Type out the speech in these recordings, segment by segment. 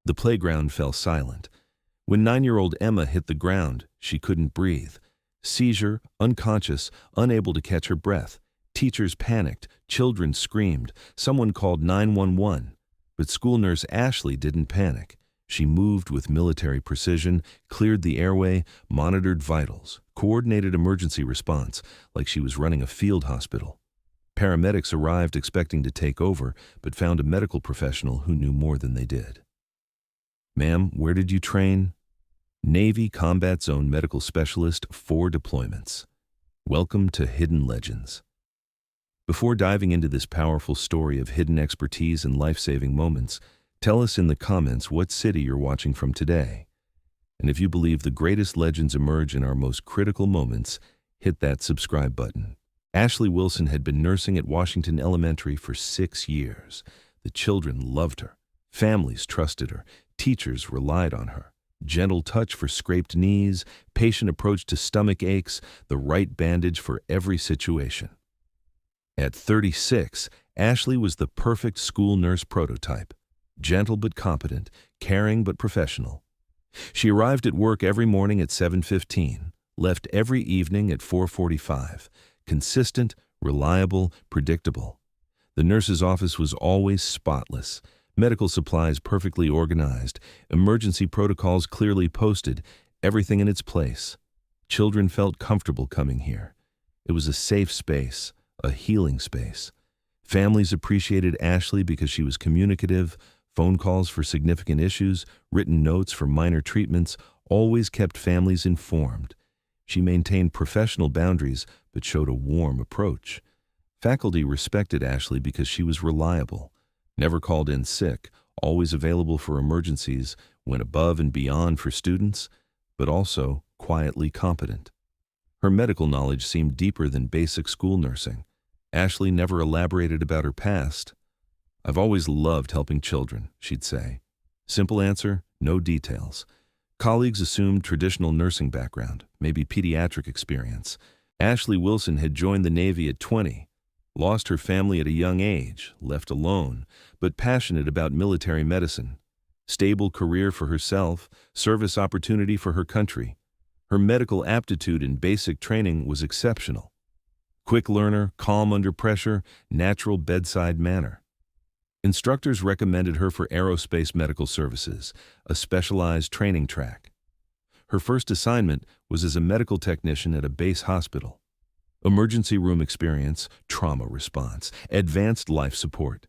The playground fell silent. When 9-year-old Emma hit the ground, she couldn't breathe. Seizure, unconscious, unable to catch her breath. Teachers panicked, children screamed, someone called 911. But school nurse Ashley didn't panic. She moved with military precision, cleared the airway, monitored vitals, coordinated emergency response like she was running a field hospital. Paramedics arrived expecting to take over, but found a medical professional who knew more than they did. "Ma'am, where did you train?" "Navy Combat Zone Medical Specialist, 4 deployments. Welcome to Hidden Legends." Before diving into this powerful story of hidden expertise and life-saving moments, tell us in the comments what city you're watching from today. And if you believe the greatest legends emerge in our most critical moments, hit that subscribe button. Ashley Wilson had been nursing at Washington Elementary for 6 years. The children loved her. Families trusted her. Teachers relied on her. Gentle touch for scraped knees, patient approach to stomach aches, the right bandage for every situation. At 36, Ashley was the perfect school nurse prototype. Gentle but competent, caring but professional. She arrived at work every morning at 7:15, left every evening at 4:45. Consistent, reliable, predictable. The nurse's office was always spotless. Medical supplies perfectly organized, emergency protocols clearly posted, everything in its place. Children felt comfortable coming here. It was a safe space, a healing space. Families appreciated Ashley because she was communicative. Phone calls for significant issues, written notes for minor treatments, always kept families informed. She maintained professional boundaries but showed a warm approach. Faculty respected Ashley because she was reliable, never called in sick, always available for emergencies, went above and beyond for students, but also quietly competent. Her medical knowledge seemed deeper than basic school nursing. Ashley never elaborated about her past. "I've always loved helping children," she'd say. Simple answer, no details. Colleagues assumed traditional nursing background, maybe pediatric experience. Ashley Wilson had joined the Navy at 20, lost her family at a young age, left alone, but passionate about military medicine. Stable career for herself, service opportunity for her country. Her medical aptitude and basic training was exceptional. Quick learner, calm under pressure, natural bedside manner. Instructors recommended her for aerospace medical services, a specialized training track. Her first assignment was as a medical technician at a base hospital. Emergency room experience, trauma response, advanced life support.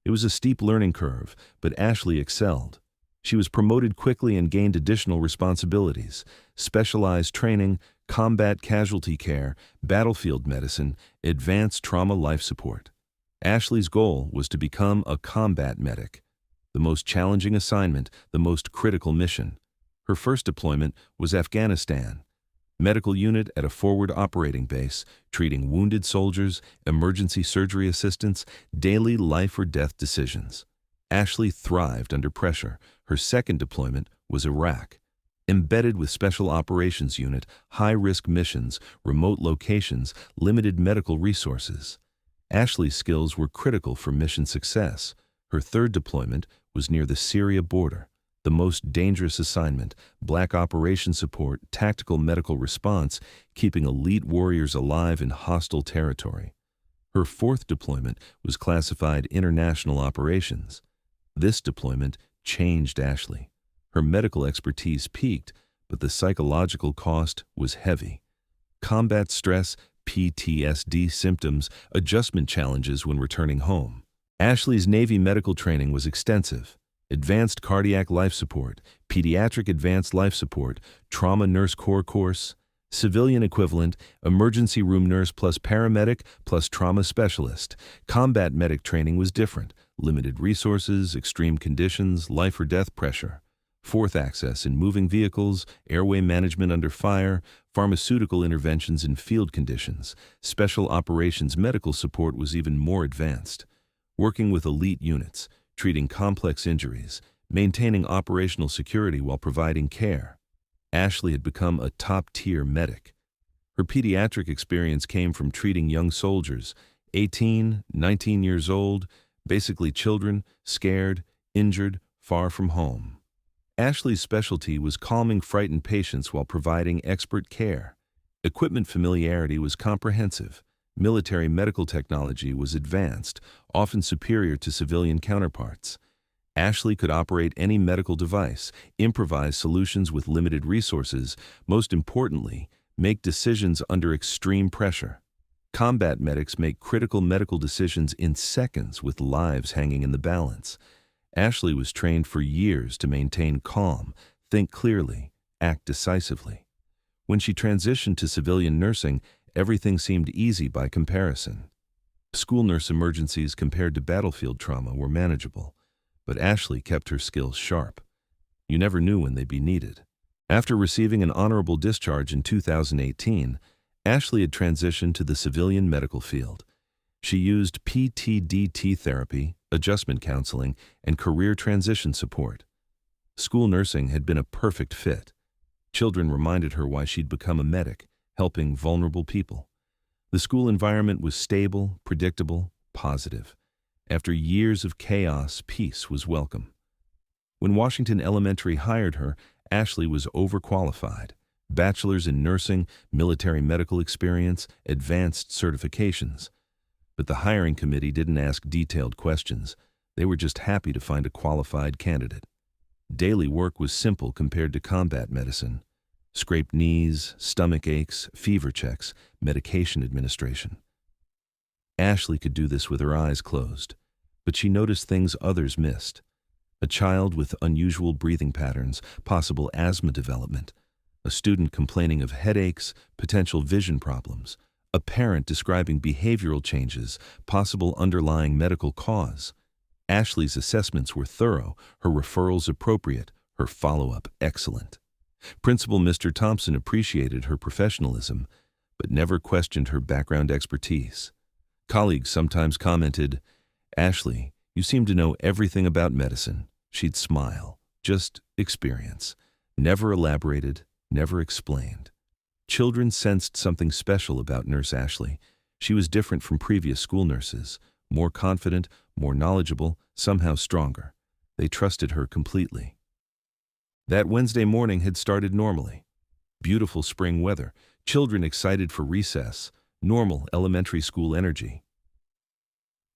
It was a steep learning curve, but Ashley excelled. She was promoted quickly and gained additional responsibilities, specialized training, combat casualty care, battlefield medicine, advanced trauma life support. Ashley's goal was to become a combat medic. The most challenging assignment, the most critical mission. Her first deployment was Afghanistan. Medical unit at a forward operating base, treating wounded soldiers, emergency surgery assistance, daily life or death decisions. Ashley thrived under pressure. Her second deployment was Iraq. Embedded with Special Operations Unit, high-risk missions, remote locations, limited medical resources. Ashley's skills were critical for mission success. Her third deployment was near the Syria border. The most dangerous assignment, black operation support, tactical medical response, keeping elite warriors alive in hostile territory. Her fourth deployment was classified international operations. This deployment changed Ashley. Her medical expertise peaked, but the psychological cost was heavy. Combat stress, PTSD symptoms, adjustment challenges when returning home. Ashley's Navy medical training was extensive. Advanced cardiac life support, pediatric advanced life support, trauma nurse core course, civilian equivalent, emergency room nurse plus paramedic plus trauma specialist. Combat medic training was different. Limited resources, extreme conditions, life or death pressure. Fourth access in moving vehicles, airway management under fire, pharmaceutical interventions in field conditions. Special operations medical support was even more advanced. Working with elite units, treating complex injuries, maintaining operational security while providing care. Ashley had become a top-tier medic. Her pediatric experience came from treating young soldiers, 18, 19 years old, basically children, scared, injured, far from home. Ashley's specialty was calming frightened patients while providing expert care. Equipment familiarity was comprehensive. Military medical technology was advanced, often superior to civilian counterparts. Ashley could operate any medical device, improvise solutions with limited resources, most importantly, make decisions under extreme pressure. Combat medics make critical medical decisions in seconds with lives hanging in the balance. Ashley was trained for years to maintain calm, think clearly, act decisively. When she transitioned to civilian nursing, everything seemed easy by comparison. School nurse emergencies compared to battlefield trauma were manageable, but Ashley kept her skills sharp. You never knew when they'd be needed. After receiving an honorable discharge in 2018, Ashley had transitioned to the civilian medical field. She used PTDT therapy, adjustment counseling, and career transition support. School nursing had been a perfect fit. Children reminded her why she'd become a medic, helping vulnerable people. The school environment was stable, predictable, positive. After years of chaos, peace was welcome. When Washington Elementary hired her, Ashley was overqualified. Bachelor's in nursing, military medical experience, advanced certifications. But the hiring committee didn't ask detailed questions. They were just happy to find a qualified candidate. Daily work was simple compared to combat medicine. Scraped knees, stomach aches, fever checks, medication administration. Ashley could do this with her eyes closed, but she noticed things others missed. A child with unusual breathing patterns, possible asthma development. A student complaining of headaches, potential vision problems. A parent describing behavioral changes, possible underlying medical cause. Ashley's assessments were thorough, her referrals appropriate, her follow-up excellent. Principal Mr. Thompson appreciated her professionalism, but never questioned her background expertise. Colleagues sometimes commented, "Ashley, you seem to know everything about medicine." She'd smile, just experience. Never elaborated, never explained. Children sensed something special about Nurse Ashley. She was different from previous school nurses, more confident, more knowledgeable, somehow stronger. They trusted her completely. That Wednesday morning had started normally. Beautiful spring weather, children excited for recess, normal elementary school energy.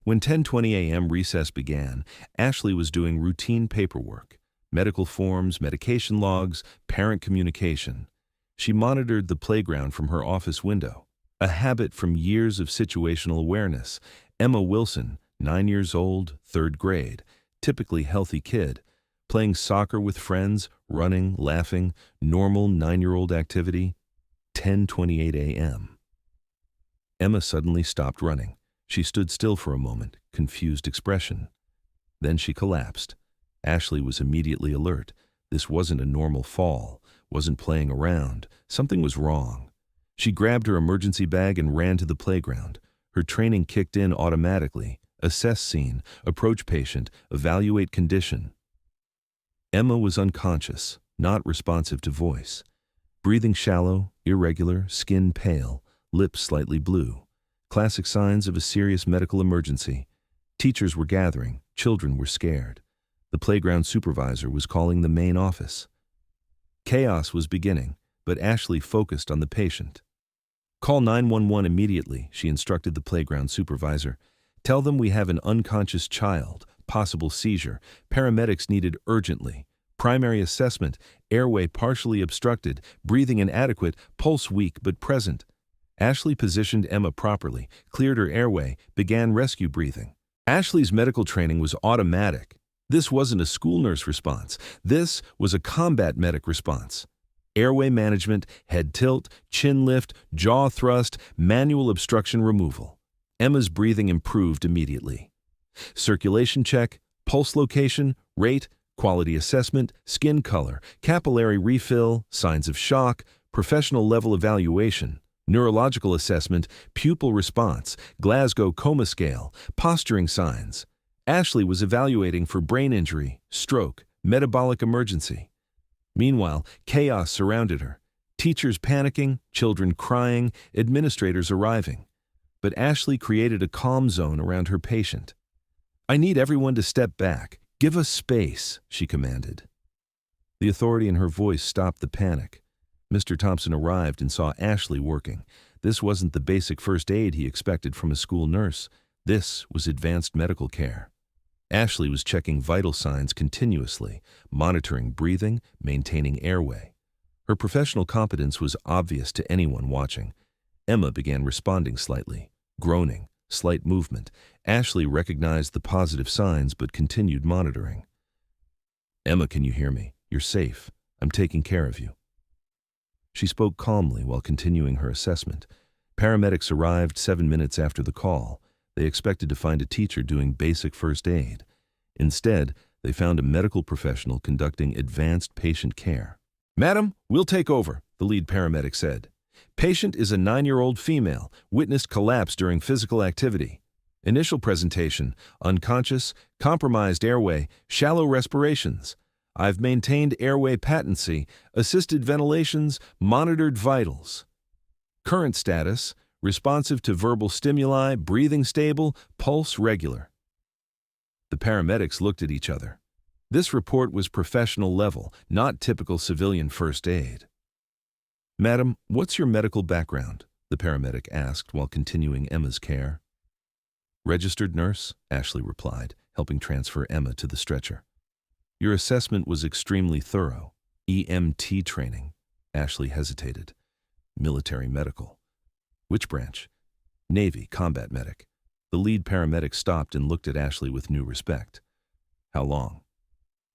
When 10:20 a.m. recess began, Ashley was doing routine paperwork, medical forms, medication logs, parent communication. She monitored the playground from her office window, a habit from years of situational awareness. Emma Wilson, 9 years old, 3rd grade, typically healthy kid, playing soccer with friends, running, laughing, normal 9-year-old activity. 10:28 a.m. Emma suddenly stopped running. She stood still for a moment, confused expression. Then she collapsed. Ashley was immediately alert. This wasn't a normal fall, wasn't playing around. Something was wrong. She grabbed her emergency bag and ran to the playground. Her training kicked in automatically. Assess scene, approach patient, evaluate condition. Emma was unconscious, not responsive to voice. Breathing shallow, irregular, skin pale, lips slightly blue. Classic signs of a serious medical emergency. Teachers were gathering, children were scared. The playground supervisor was calling the main office. Chaos was beginning, but Ashley focused on the patient. "Call 911 immediately," she instructed the playground supervisor. "Tell them we have an unconscious child, possible seizure, paramedics needed urgently. Primary assessment, airway partially obstructed, breathing inadequate, pulse weak but present." Ashley positioned Emma properly, cleared her airway, began rescue breathing. Ashley's medical training was automatic. This wasn't a school nurse response. This was a combat medic response. Airway management, head tilt, chin lift, jaw thrust, manual obstruction removal. Emma's breathing improved immediately. Circulation check, pulse location, rate, quality assessment, skin color, capillary refill, signs of shock, professional level evaluation, neurological assessment, pupil response, Glasgow Coma Scale, posturing signs. Ashley was evaluating for brain injury, stroke, metabolic emergency. Meanwhile, chaos surrounded her. Teachers panicking, children crying, administrators arriving. But Ashley created a calm zone around her patient. "I need everyone to step back. Give us space," she commanded. The authority in her voice stopped the panic. Mr. Thompson arrived and saw Ashley working. This wasn't the basic first aid he expected from a school nurse. This was advanced medical care. Ashley was checking vital signs continuously, monitoring breathing, maintaining airway. Her professional competence was obvious to anyone watching. Emma began responding slightly, groaning, slight movement. Ashley recognized the positive signs but continued monitoring. "Emma, can you hear me? You're safe. I'm taking care of you." She spoke calmly while continuing her assessment. Paramedics arrived 7 minutes after the call. They expected to find a teacher doing basic first aid. Instead, they found a medical professional conducting advanced patient care. "Madam, we'll take over," the lead paramedic said. "Patient is a 9-year-old female, witnessed collapse during physical activity. Initial presentation, unconscious, compromised airway, shallow respirations. I've maintained airway patency, assisted ventilations, monitored vitals. Current status, responsive to verbal stimuli, breathing stable, pulse regular." The paramedics looked at each other. This report was professional level, not typical civilian first aid. "Madam, what's your medical background?" the paramedic asked while continuing Emma's care. "Registered nurse," Ashley replied, helping transfer Emma to the stretcher. "Your assessment was extremely thorough. EMT training." Ashley hesitated. "Military medical." "Which branch?" "Navy, combat medic." The lead paramedic stopped and looked at Ashley with new respect. "How long?"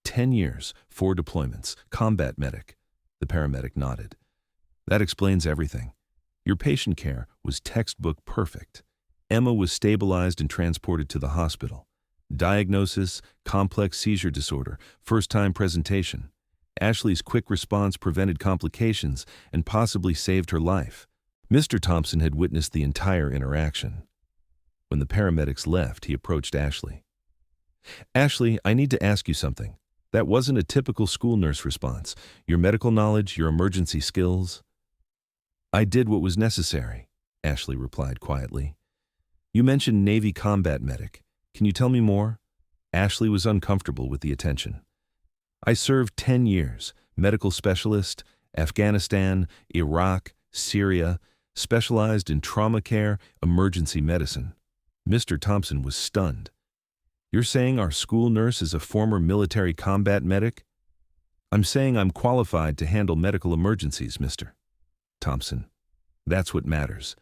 10 years, 4 deployments, combat medic." The paramedic nodded. "That explains everything. Your patient care was textbook perfect. Emma was stabilized and transported to the hospital. Diagnosis, complex seizure disorder, first-time presentation. Ashley's quick response prevented complications and possibly saved her life." Mr. Thompson had witnessed the entire interaction. When the paramedics left, he approached Ashley. "Ashley, I need to ask you something. That wasn't a typical school nurse response. Your medical knowledge, your emergency skills." "I did what was necessary," Ashley replied quietly. "You mentioned Navy combat medic. Can you tell me more?" Ashley was uncomfortable with the attention. "I served 10 years, medical specialist, Afghanistan, Iraq, Syria, specialized in trauma care, emergency medicine." Mr. Thompson was stunned. "You're saying our school nurse is a former military combat medic?" "I'm saying I'm qualified to handle medical emergencies, Mr. Thompson. That's what matters."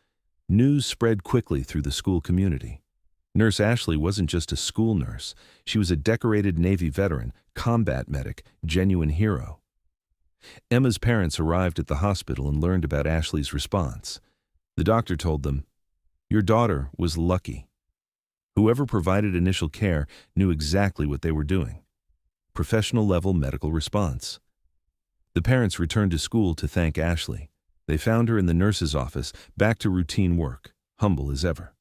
News spread quickly through the school community. Nurse Ashley wasn't just a school nurse. She was a decorated Navy veteran, combat medic, genuine hero. Emma's parents arrived at the hospital and learned about Ashley's response. The doctor told them, "Your daughter was lucky." Whoever provided initial care knew exactly what they were doing. Professional-level medical response. The parents returned to school to thank Ashley. They found her in the nurse's office, back to routine work, humble as ever.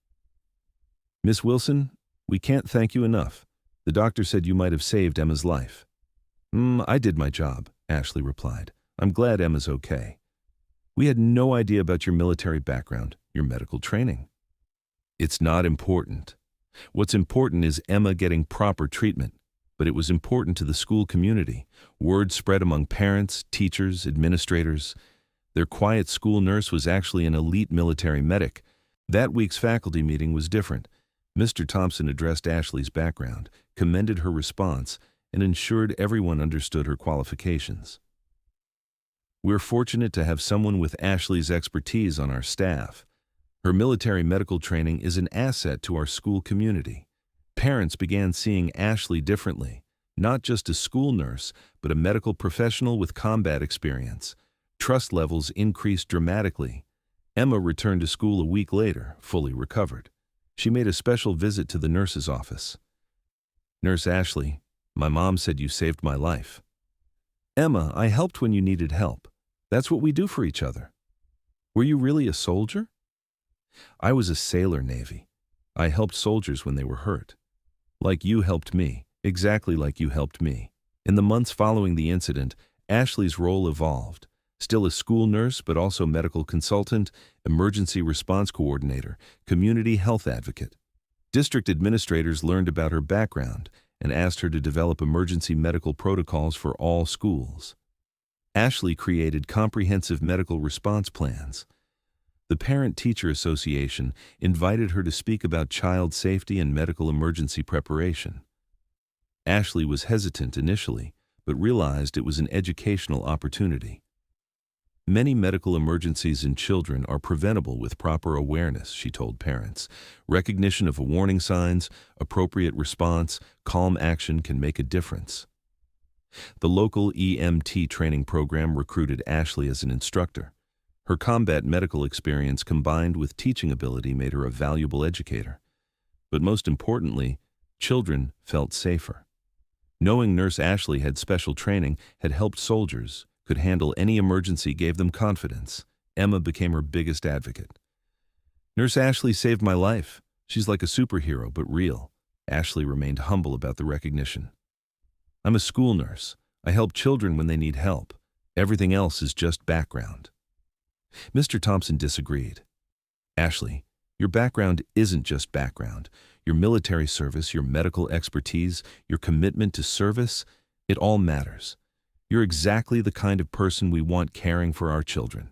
"Miss Wilson, we can't thank you enough. The doctor said you might have saved Emma's life." I did my job," Ashley replied. "I'm glad Emma's okay. We had no idea about your military background, your medical training." "It's not important. What's important is Emma getting proper treatment. But it was important to the school community. Word spread among parents, teachers, administrators. Their quiet school nurse was actually an elite military medic. That week's faculty meeting was different. Mr. Thompson addressed Ashley's background, commended her response, and ensured everyone understood her qualifications. "We're fortunate to have someone with Ashley's expertise on our staff. Her military medical training is an asset to our school community." Parents began seeing Ashley differently, not just a school nurse, but a medical professional with combat experience. Trust levels increased dramatically. Emma returned to school a week later, fully recovered. She made a special visit to the nurse's office. "Nurse Ashley, my mom said you saved my life." "Emma, I helped when you needed help. That's what we do for each other." "Were you really a soldier?" "I was a sailor Navy. I helped soldiers when they were hurt. Like you helped me, exactly like you helped me." In the months following the incident, Ashley's role evolved. Still a school nurse, but also medical consultant, emergency response coordinator, community health advocate. District administrators learned about her background, and asked her to develop emergency medical protocols for all schools. Ashley created comprehensive medical response plans. The Parent-Teacher Association invited her to speak about child safety and medical emergency preparation. Ashley was hesitant initially, but realized it was an educational opportunity. Many medical emergencies in children are preventable with proper awareness, she told parents. Recognition of warning signs, appropriate response, calm action can make a difference. The local EMT training program recruited Ashley as an instructor. Her combat medical experience combined with teaching ability made her a valuable educator. But most importantly, children felt safer. Knowing Nurse Ashley had special training, had helped soldiers, could handle any emergency gave them confidence. Emma became her biggest advocate. Nurse Ashley saved my life. She's like a superhero, but real. Ashley remained humble about the recognition. I'm a school nurse. I help children when they need help. Everything else is just background. Mr. Thompson disagreed. Ashley, your background isn't just background. Your military service, your medical expertise, your commitment to service, it all matters. You're exactly the kind of person we want caring for our children.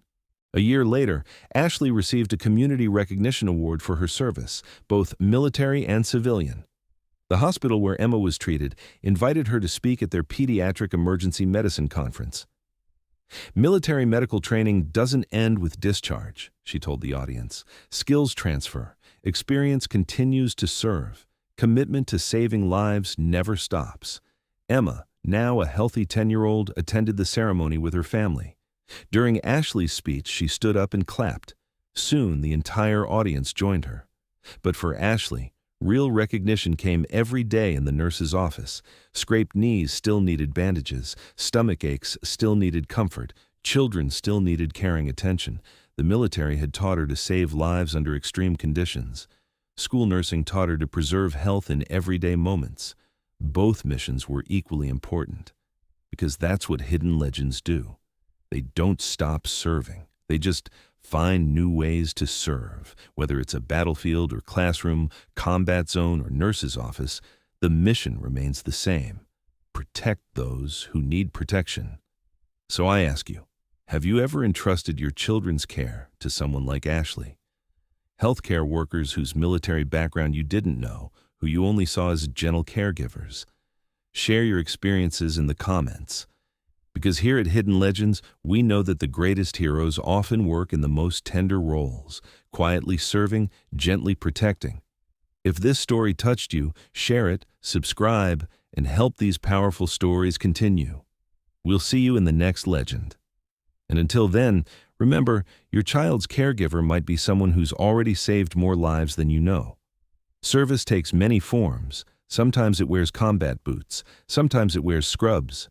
A year later, Ashley received a Community Recognition Award for her service, both military and civilian. The hospital where Emma was treated invited her to speak at their Pediatric Emergency Medicine Conference. Military medical training doesn't end with discharge, she told the audience. Skills transfer, experience continues to serve, commitment to saving lives never stops. Emma, now a healthy 10-year-old, attended the ceremony with her family. During Ashley's speech, she stood up and clapped. Soon, the entire audience joined her. But for Ashley, real recognition came every day in the nurse's office. Scraped knees still needed bandages, stomach aches still needed comfort, children still needed caring attention. The military had taught her to save lives under extreme conditions. School nursing taught her to preserve health in everyday moments. Both missions were equally important, because that's what hidden legends do. They don't stop serving. They just find new ways to serve. Whether it's a battlefield or classroom, combat zone or nurse's office, the mission remains the same. Protect those who need protection. So I ask you, have you ever entrusted your children's care to someone like Ashley? Healthcare workers whose military background you didn't know, who you only saw as gentle caregivers. Share your experiences in the comments. Because here at Hidden Legends, we know that the greatest heroes often work in the most tender roles, quietly serving, gently protecting. If this story touched you, share it, subscribe, and help these powerful stories continue. We'll see you in the next legend. And until then, remember, your child's caregiver might be someone who's already saved more lives than you know. Service takes many forms. Sometimes it wears combat boots. Sometimes it wears scrubs.